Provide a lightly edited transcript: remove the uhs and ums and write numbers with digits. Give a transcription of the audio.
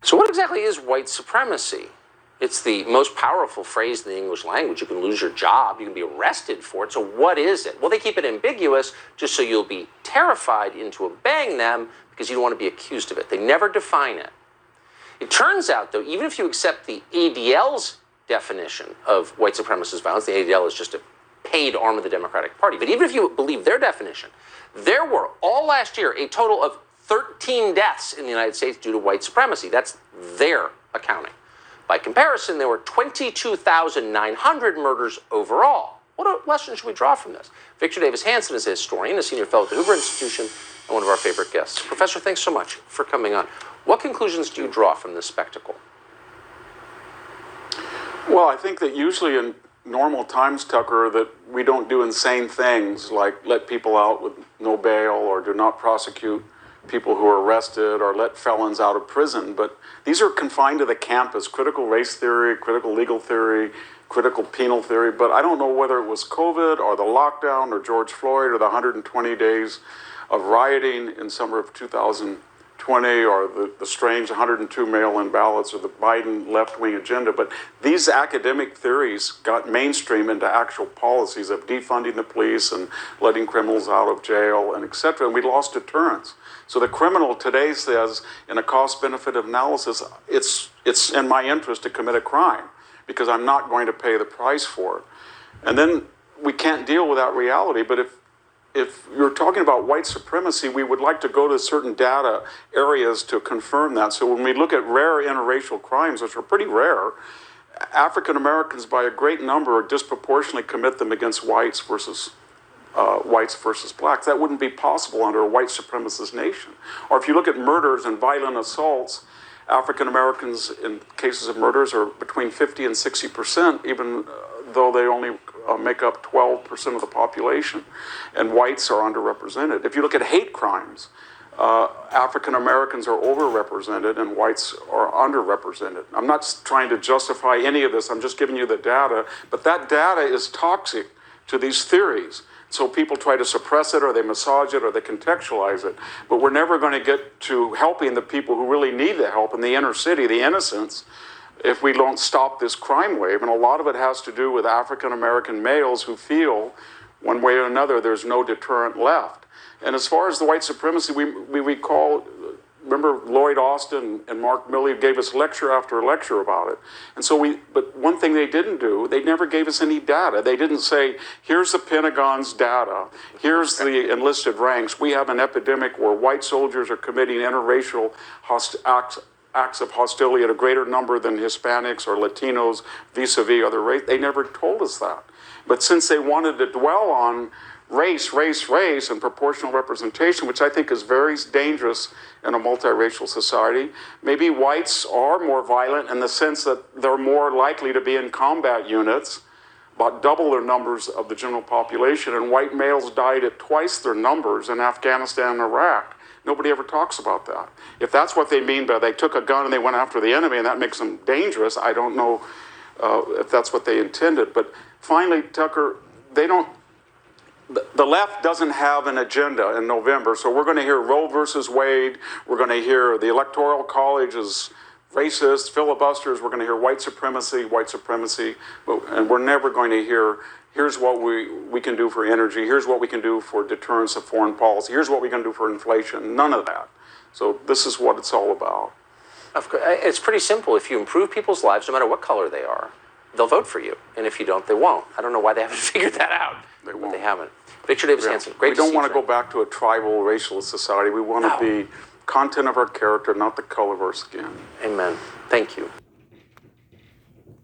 So what exactly is white supremacy? It's the most powerful phrase in the English language. You can lose your job. You can be arrested for it. So what is it? Well, they keep it ambiguous just so you'll be terrified into obeying them because you don't want to be accused of it. They never define it. It turns out, though, even if you accept the ADL's definition of white supremacist violence, the ADL is just a paid arm of the Democratic Party, but even if you believe their definition, there were, all last year, a total of 13 deaths in the United States due to white supremacy. That's their accounting. By comparison, there were 22,900 murders overall. What lesson should we draw from this? Victor Davis Hanson is a historian, a senior fellow at the Hoover Institution, and one of our favorite guests. Professor, thanks so much for coming on. What conclusions do you draw from this spectacle? Well, I think that usually in normal times, Tucker, that we don't do insane things like let people out with no bail or do not prosecute people who are arrested or let felons out of prison. But these are confined to the campus, critical race theory, critical legal theory, critical penal theory. But I don't know whether it was COVID or the lockdown or George Floyd or the 120 days of rioting in summer of 2020 or the strange 102 mail-in ballots or the Biden left-wing agenda. But these academic theories got mainstream into actual policies of defunding the police and letting criminals out of jail and et cetera. And we lost deterrence. So the criminal today says in a cost-benefit analysis, it's in my interest to commit a crime because I'm not going to pay the price for it. And then we can't deal with that reality. But if you're talking about white supremacy, we would like to go to certain data areas to confirm that. So when we look at rare interracial crimes, which are pretty rare, African Americans by a great number disproportionately commit them against whites versus blacks. That wouldn't be possible under a white supremacist nation. Or if you look at murders and violent assaults, African Americans in cases of murders are between 50 and 60%, even though they only make up 12% of the population, and whites are underrepresented. If you look at hate crimes, African Americans are overrepresented and whites are underrepresented. I'm not trying to justify any of this, I'm just giving you the data, but that data is toxic to these theories. So people try to suppress it, or they massage it, or they contextualize it. But we're never going to get to helping the people who really need the help in the inner city, the innocents, if we don't stop this crime wave. And a lot of it has to do with African-American males who feel, one way or another, there's no deterrent left. And as far as the white supremacy, we recall, remember Lloyd Austin and Mark Milley gave us lecture after lecture about it. And so but one thing they didn't do, they never gave us any data. They didn't say, here's the Pentagon's data, here's the enlisted ranks. We have an epidemic where white soldiers are committing interracial acts of hostility at a greater number than Hispanics or Latinos vis-a-vis other race. They never told us that. But since they wanted to dwell on race, and proportional representation, which I think is very dangerous in a multiracial society. Maybe whites are more violent in the sense that they're more likely to be in combat units, about double their numbers of the general population, and white males died at twice their numbers in Afghanistan and Iraq. Nobody ever talks about that. If that's what they mean by they took a gun and they went after the enemy and that makes them dangerous, I don't know if that's what they intended. But finally, Tucker, the left doesn't have an agenda in November, so we're going to hear Roe versus Wade, we're going to hear the Electoral College is racist, filibusters, we're going to hear white supremacy, and we're never going to hear, here's what we can do for energy, here's what we can do for deterrence of foreign policy, here's what we can do for inflation, none of that. So this is what it's all about. Of course, it's pretty simple. If you improve people's lives, no matter what color they are, they'll vote for you. And if you don't, they won't. I don't know why they haven't figured that out. They But won't. they haven't. Victor Davis Hanson, great to see you. We don't want to go back to a tribal, racialist society. We want to be content of our character, not the color of our skin. Amen. Thank you.